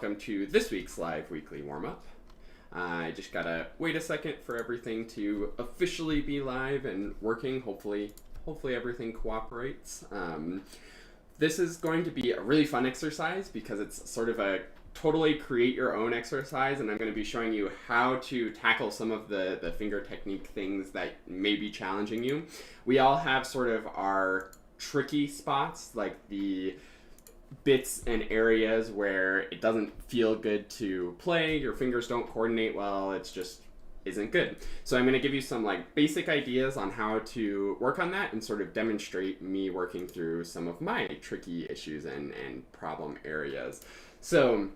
welcome to this week's live weekly warm-up. I just gotta wait a second for everything to officially be live and working. Hopefully everything cooperates. This is going to be a really fun exercise because it's sort of a totally create your own exercise, and I'm going to be showing you how to tackle some of the finger technique things that may be challenging you. We all have sort of our tricky spots, like the bits and areas where it doesn't feel good to play, your fingers don't coordinate well, it's just isn't good. So I'm going to give you some like basic ideas on how to work on that and sort of demonstrate me working through some of my tricky issues and problem areas. So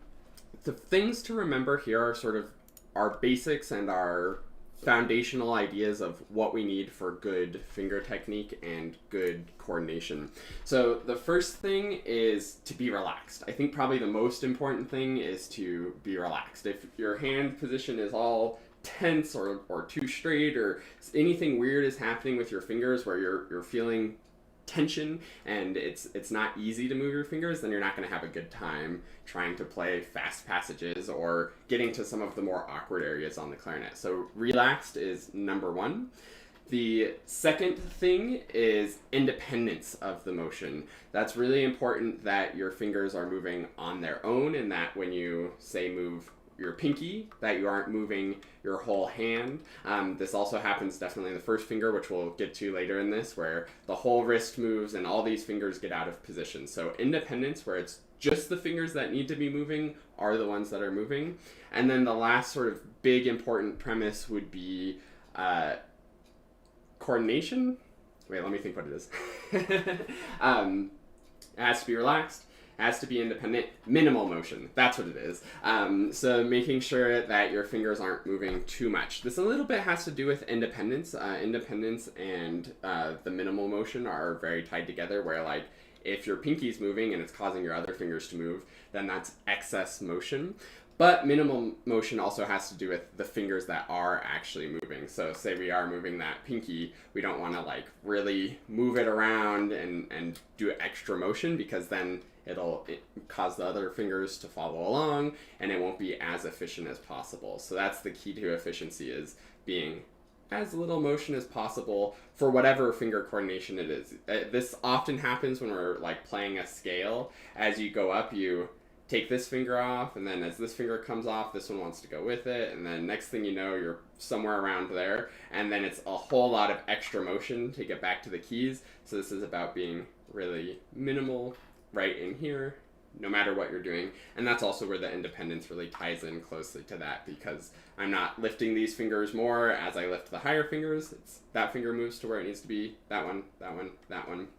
the things to remember here are sort of our basics and our foundational ideas of what we need for good finger technique and good coordination. So the first thing is to be relaxed. I think probably the most important thing is to be relaxed. If your hand position is all tense or too straight, or anything weird is happening with your fingers where you're feeling tension and it's not easy to move your fingers, then you're not going to have a good time trying to play fast passages or getting to some of the more awkward areas on the clarinet. So relaxed is number one. The second thing is independence of the motion. That's really important, that your fingers are moving on their own, and that when you say move your pinky, that you aren't moving your whole hand. This also happens definitely in the first finger, which we'll get to later in this, where the whole wrist moves and all these fingers get out of position. So independence, where it's just the fingers that need to be moving are the ones that are moving. And then the last sort of big important premise would be coordination. Wait, let me think what it is. It has to be relaxed, has to be independent, minimal motion. That's what it is. So making sure that your fingers aren't moving too much. This a little bit has to do with independence. Independence and the minimal motion are very tied together, where like if your pinky's moving and it's causing your other fingers to move, then that's excess motion. But minimal motion also has to do with the fingers that are actually moving. So say we are moving that pinky, we don't want to like really move it around and do extra motion, because then it'll cause the other fingers to follow along and it won't be as efficient as possible. So that's the key to efficiency, is being as little motion as possible for whatever finger coordination it is. This often happens when we're like playing a scale. As you go up, you take this finger off, and then as this finger comes off, this one wants to go with it, and then next thing you know, you're somewhere around there, and then it's a whole lot of extra motion to get back to the keys. So this is about being really minimal right in here, no matter what you're doing. And that's also where the independence really ties in closely to that, because I'm not lifting these fingers more as I lift the higher fingers. It's that finger moves to where it needs to be, that one, that one, that one.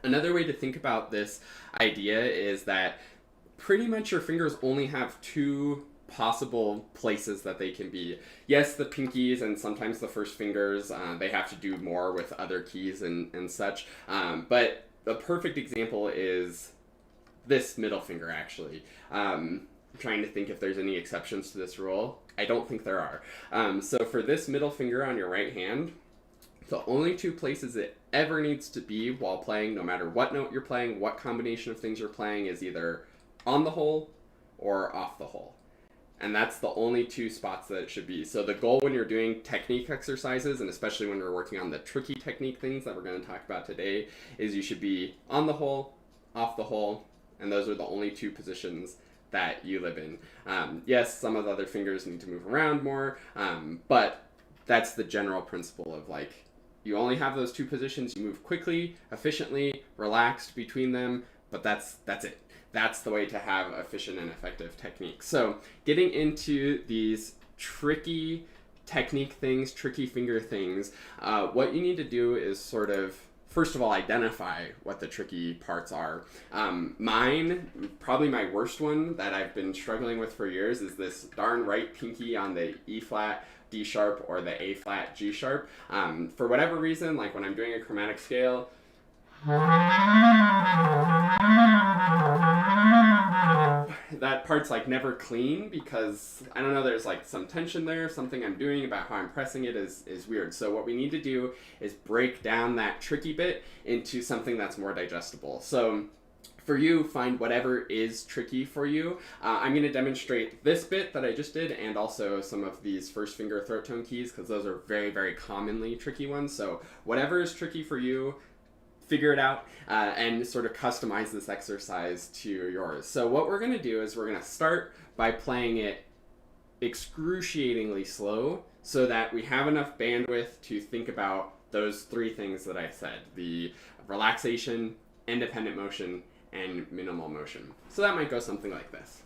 Another way to think about this idea is that pretty much your fingers only have two possible places that they can be. Yes, the pinkies and sometimes the first fingers, they have to do more with other keys and such, but the perfect example is this middle finger, actually. I'm trying to think if there's any exceptions to this rule. I don't think there are. So for this middle finger on your right hand, the only two places it ever needs to be while playing, no matter what note you're playing, what combination of things you're playing, is either on the hole or off the hole. And that's the only two spots that it should be. So the goal when you're doing technique exercises, and especially when we're working on the tricky technique things that we're going to talk about today, is you should be on the hole, off the hole, and those are the only two positions that you live in. Yes, some of the other fingers need to move around more, but that's the general principle of like, you only have those two positions, you move quickly, efficiently, relaxed between them, but that's it. That's the way to have efficient and effective technique. So getting into these tricky technique things, tricky finger things, what you need to do is sort of, first of all, identify what the tricky parts are. Mine, probably my worst one that I've been struggling with for years, is this darn right pinky on the E flat, D sharp, or the A flat, G sharp. For whatever reason, like when I'm doing a chromatic scale, that part's like never clean, because I don't know, there's like some tension there, something I'm doing about how I'm pressing it is weird. So what we need to do is break down that tricky bit into something that's more digestible. So For you, find whatever is tricky for you. I'm going to demonstrate this bit that I just did and also some of these first finger throat tone keys because those are very, very commonly tricky ones. So whatever is tricky for you, figure it out and sort of customize this exercise to yours. So what we're going to do is we're going to start by playing it excruciatingly slow so that we have enough bandwidth to think about those three things that I said: the relaxation, independent motion, and minimal motion. So that might go something like this.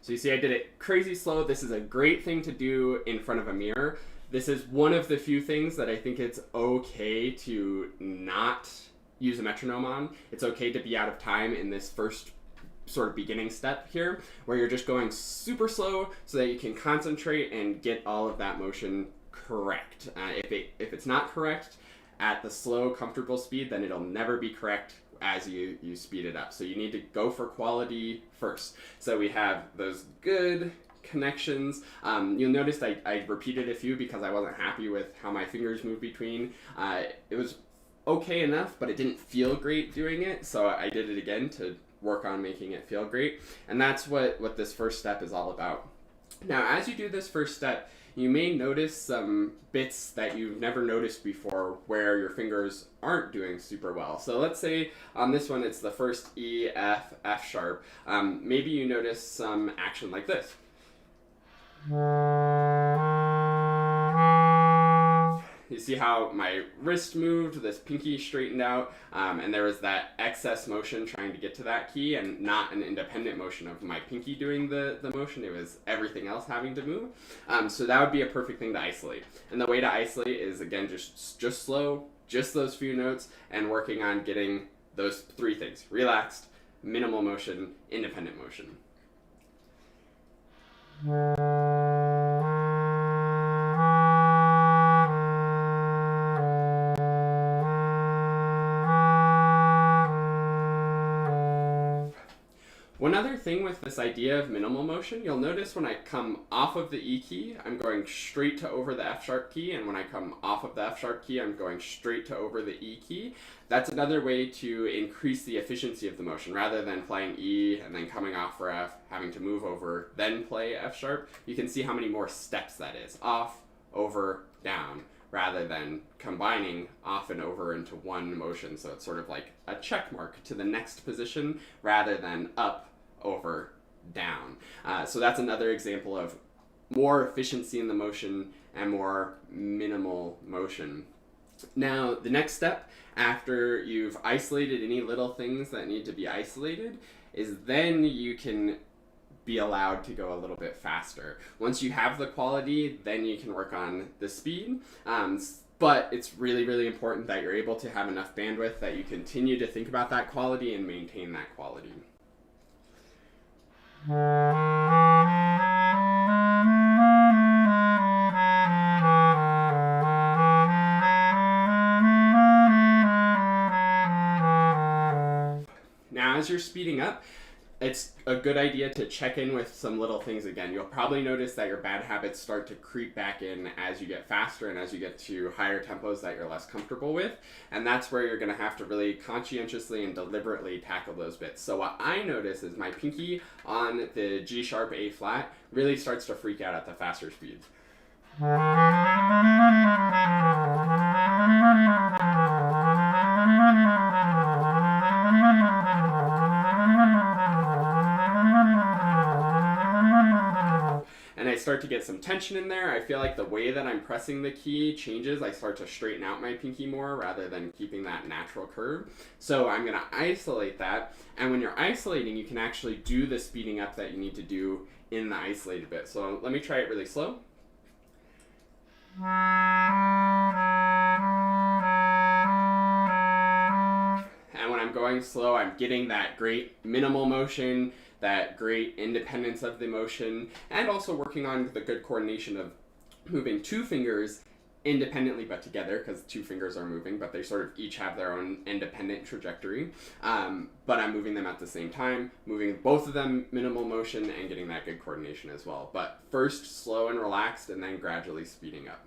So you see I did it crazy slow. This is a great thing to do in front of a mirror. This is one of the few things that I think it's okay to not use a metronome on. It's okay to be out of time in this first sort of beginning step here, where you're just going super slow so that you can concentrate and get all of that motion correct. If it's not correct at the slow, comfortable speed, then it'll never be correct as you speed it up. So you need to go for quality first. So we have those good connections. You'll notice I repeated a few because I wasn't happy with how my fingers moved between. It was okay enough, but it didn't feel great doing it, so I did it again to work on making it feel great. And that's what this first step is all about. Now, as you do this first step, you may notice some bits that you've never noticed before where your fingers aren't doing super well. So let's say on this one it's the first E, F, F sharp. Maybe you notice some action like this. You see how my wrist moved, this pinky straightened out, and there was that excess motion trying to get to that key and not an independent motion of my pinky doing the motion. It was everything else having to move. So that would be a perfect thing to isolate. And the way to isolate is, again, just slow, just those few notes, and working on getting those three things: relaxed, minimal motion, independent motion. One other thing with this idea of minimal motion, you'll notice when I come off of the E key, I'm going straight to over the F sharp key, and when I come off of the F sharp key, I'm going straight to over the E key. That's another way to increase the efficiency of the motion. Rather than playing E and then coming off for F, having to move over, then play F sharp, you can see how many more steps that is. Off, over, down, rather than combining off and over into one motion. So it's sort of like a check mark to the next position rather than up, over, down. So that's another example of more efficiency in the motion and more minimal motion. Now, the next step after you've isolated any little things that need to be isolated is then you can be allowed to go a little bit faster. Once you have the quality, then you can work on the speed. But it's really, really important that you're able to have enough bandwidth that you continue to think about that quality and maintain that quality. Now, as you're speeding up, it's a good idea to check in with some little things again. You'll probably notice that your bad habits start to creep back in as you get faster and as you get to higher tempos that you're less comfortable with. And that's where you're going to have to really conscientiously and deliberately tackle those bits. So what I notice is my pinky on the G sharp A flat really starts to freak out at the faster speeds. And I start to get some tension in there. I feel like the way that I'm pressing the key changes. I start to straighten out my pinky more rather than keeping that natural curve. So I'm going to isolate that. And when you're isolating, you can actually do the speeding up that you need to do in the isolated bit. So let me try it really slow. going slow, I'm getting that great minimal motion, that great independence of the motion, and also working on the good coordination of moving two fingers independently but together, because two fingers are moving, but they sort of each have their own independent trajectory. But I'm moving them at the same time, moving both of them minimal motion and getting that good coordination as well. But first slow and relaxed, and then gradually speeding up.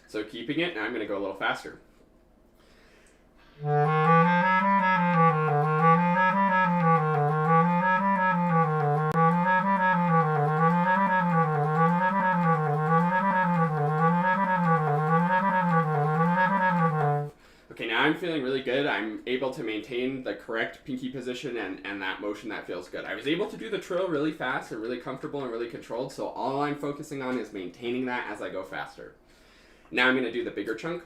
So keeping it, now I'm going to go a little faster. Okay, now I'm feeling really good. I'm able to maintain the correct pinky position and that motion that feels good. I was able to do the trill really fast and really comfortable and really controlled, so all I'm focusing on is maintaining that as I go faster. Now I'm going to do the bigger chunk.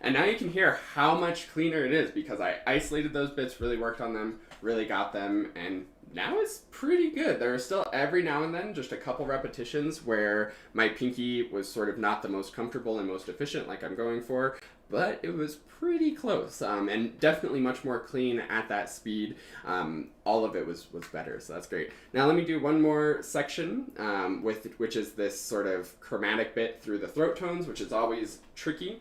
And now you can hear how much cleaner it is because I isolated those bits, really worked on them, really got them, and now it's pretty good. There are still every now and then just a couple repetitions where my pinky was sort of not the most comfortable and most efficient like I'm going for, but it was pretty close, and definitely much more clean at that speed. All of it was better, so that's great. Now let me do one more section, which is this sort of chromatic bit through the throat tones, which is always tricky.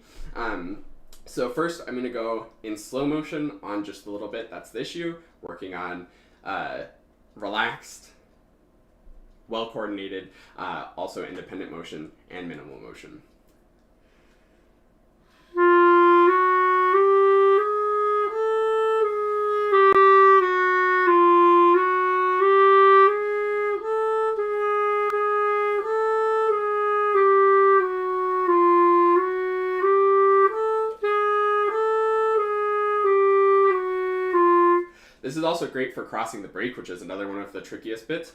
So first I'm going to go in slow motion on just a little bit. That's the issue. Working on relaxed, well-coordinated, also independent motion and minimal motion. This is also great for crossing the break, which is another one of the trickiest bits.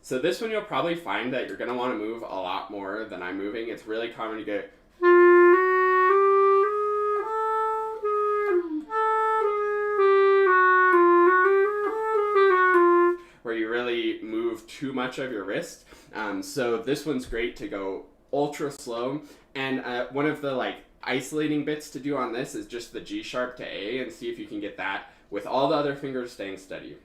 So this one you'll probably find that you're going to want to move a lot more than I'm moving. It's really common to get where you really move too much of your wrist. So this one's great to go ultra slow. And one of the isolating bits to do on this is just the G sharp to A, and see if you can get that with all the other fingers staying steady.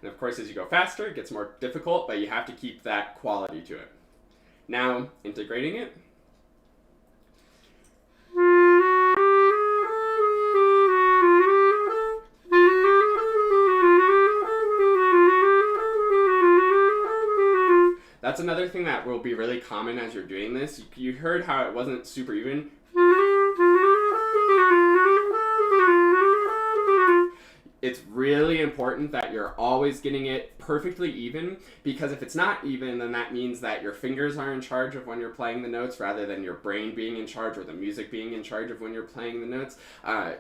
Of course, as you go faster, it gets more difficult, but you have to keep that quality to it. Now, integrating it. That's another thing that will be really common as you're doing this. You heard how it wasn't super even. It's really important that you're always getting it perfectly even, because if it's not even, then that means that your fingers are in charge of when you're playing the notes rather than your brain being in charge or the music being in charge of when you're playing the notes.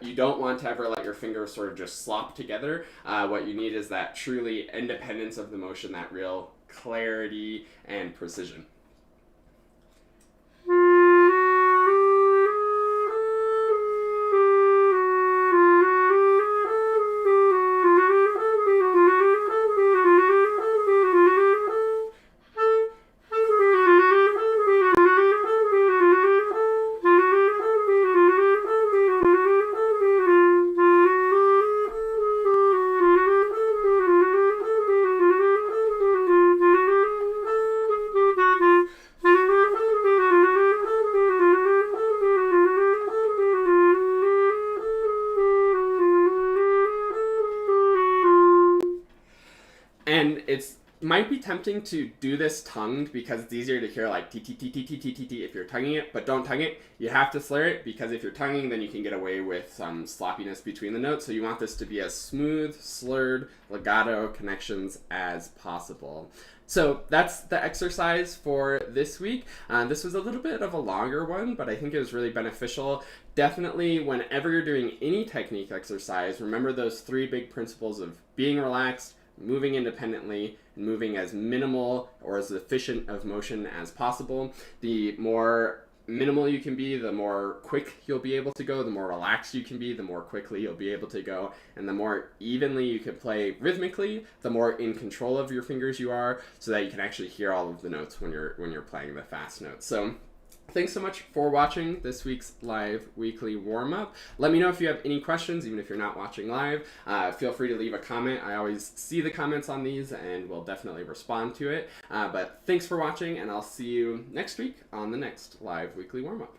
You don't want to ever let your fingers sort of just slop together. What you need is that truly independence of the motion, that real clarity and precision. it's might be tempting to do this tongued because it's easier to hear like t t t t t t t t if you're tonguing it, but don't tongue it. You have to slur it because if you're tonguing, then you can get away with some sloppiness between the notes. So you want this to be as smooth, slurred, legato connections as possible. So that's the exercise for this week. This was a little bit of a longer one, but I think it was really beneficial. Definitely, whenever you're doing any technique exercise, remember those 3 big principles of being relaxed, moving independently, and moving as minimal or as efficient of motion as possible. The more minimal you can be, the more quick you'll be able to go. The more relaxed you can be, the more quickly you'll be able to go. And the more evenly you can play rhythmically, the more in control of your fingers you are, so that you can actually hear all of the notes when you're playing the fast notes. So thanks so much for watching this week's live weekly warm-up. Let me know if you have any questions, even if you're not watching live. Feel free to leave a comment. I always see the comments on these and will definitely respond to it. But thanks for watching, and I'll see you next week on the next live weekly warm-up.